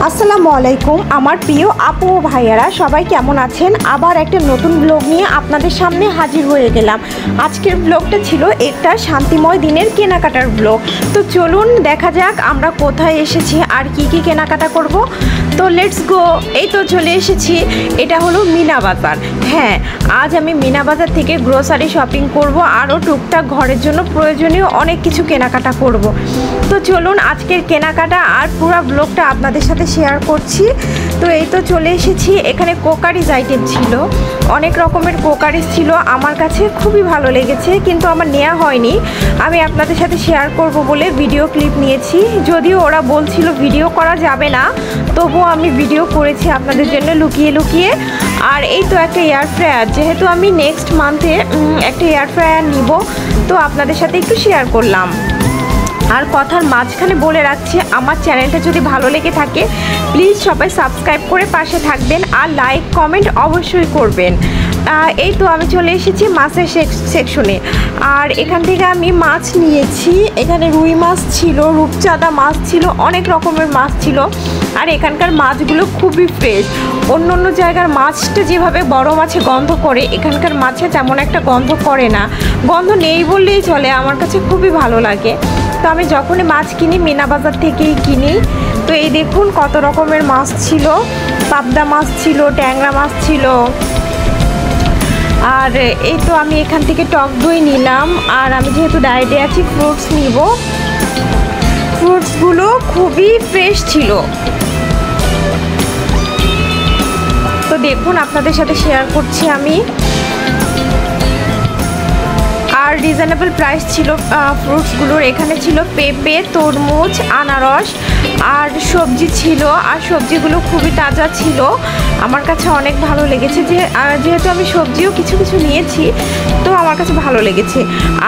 আসসালামু আলাইকুম আমার প্রিয় আপু ও ভাইয়ারা, সবাই কেমন আছেন? আবার একটা নতুন ব্লগ নিয়ে আপনাদের সামনে হাজির হয়ে গেলাম। আজকের ব্লগটা ছিল একটা শান্তিময় দিনের কেনাকাটার ব্লগ। তো চলুন দেখা যাক আমরা কোথায় এসেছি আর কি কি কেনাকাটা করব। তো লেটস গো। এই তো চলে এসেছি, এটা হলো মিনা বাজার। হ্যাঁ, আজ আমি মিনা বাজার থেকে গ্রোসারি শপিং করব, আরও টুকটাক ঘরের জন্য প্রয়োজনীয় অনেক কিছু কেনাকাটা করব। তো চলুন আজকের কেনাকাটা আর পুরো ব্লগটা আপনাদের সাথে শেয়ার করছি। তো এই তো চলে এসেছি, এখানে কোকারিজ আইটেম ছিল, অনেক রকমের কোকারিজ ছিল। আমার কাছে খুবই ভালো লেগেছে, কিন্তু আমার নেওয়া হয়নি। আমি আপনাদের সাথে শেয়ার করব বলে ভিডিও ক্লিপ নিয়েছি, যদিও ওরা বলছিল ভিডিও করা যাবে না, তবুও আমি ভিডিও করেছি আপনাদের জন্য লুকিয়ে লুকিয়ে। আর এই তো একটা এয়ার ফ্রায়ার, যেহেতু আমি নেক্সট মান্থে একটা এয়ার ফ্রায়ার নিব, তো আপনাদের সাথে একটু শেয়ার করলাম। আর কথার মাঝখানে বলে রাখছি, আমার চ্যানেলটা যদি ভালো লেগে থাকে প্লিজ সবাই সাবস্ক্রাইব করে পাশে থাকবেন আর লাইক কমেন্ট অবশ্যই করবেন। এই তো আমি চলে এসেছি মাছের সেকশনে, আর এখান থেকে আমি মাছ নিয়েছি। এখানে রুই মাছ ছিল, রূপচাঁদা মাছ ছিল, অনেক রকমের মাছ ছিল। আর এখানকার মাছগুলো খুবই ফ্রেশ। অন্য অন্য জায়গার মাছটা যেভাবে বড় মাছে গন্ধ করে, এখানকার মাছে তেমন একটা গন্ধ করে না, গন্ধ নেই বললেই চলে। আমার কাছে খুবই ভালো লাগে। তো আমি যখনই মাছ কিনি মিনা বাজার থেকেই কিনি। তো এই দেখুন কত রকমের মাছ ছিল, পাবদা মাছ ছিল, ট্যাংরা মাছ ছিল। আর এই তো আমি এখান থেকে টক দই নিলাম, আর আমি যেহেতু ডায়েটে আছি ফ্রুটস নিব। ফ্রুটসগুলো খুবই ফ্রেশ ছিল। তো দেখুন আপনাদের সাথে শেয়ার করছি আমি। আর রিজনেবল প্রাইস ছিল ফ্রুটসগুলোর। এখানে ছিল পেঁপে, তরমুজ, আনারস আর সবজি ছিল। আর সবজিগুলো খুবই তাজা ছিল, আমার কাছে অনেক ভালো লেগেছে। যেহেতু আমি সবজিও কিছু কিছু নিয়েছি, তো আমার কাছে ভালো লেগেছে।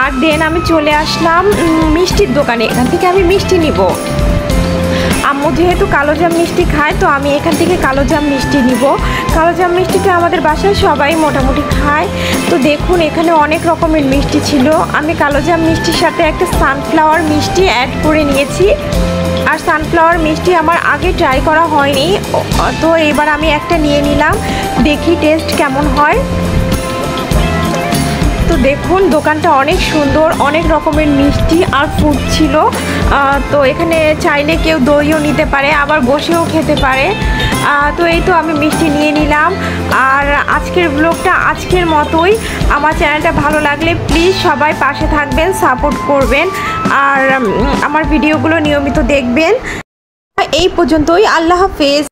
আর দেন আমি চলে আসলাম মিষ্টির দোকানে, এখান থেকে আমি মিষ্টি নিব। আম্মু যেহেতু কালোজাম মিষ্টি খায়, তো আমি এখান থেকে কালোজাম মিষ্টি নিব। কালোজাম মিষ্টিটা আমাদের বাসায় সবাই মোটামুটি খায়। তো দেখুন এখানে অনেক রকমের মিষ্টি ছিল। আমি কালোজাম মিষ্টির সাথে একটা সানফ্লাওয়ার মিষ্টি অ্যাড করে নিয়েছি। আর সানফ্লাওয়ার মিষ্টি আমার আগে ট্রাই করা হয়নি, তো এবার আমি একটা নিয়ে নিলাম, দেখি টেস্ট কেমন হয়। তো দেখুন দোকানটা অনেক সুন্দর, অনেক রকমের মিষ্টি আর ফুড ছিল। তো এখানে চাইলে কেউ দইও নিতে পারে, আবার বসেও খেতে পারে। তো এই তো আমি মিষ্টি নিয়ে নিলাম। আর আজকের ব্লগটা আজকের মতোই। আমার চ্যানেলটা ভালো লাগলে প্লিজ সবাই পাশে থাকবেন, সাপোর্ট করবেন, আর আমার ভিডিওগুলো নিয়মিত দেখবেন। এই পর্যন্তই, আল্লাহ হাফেজ।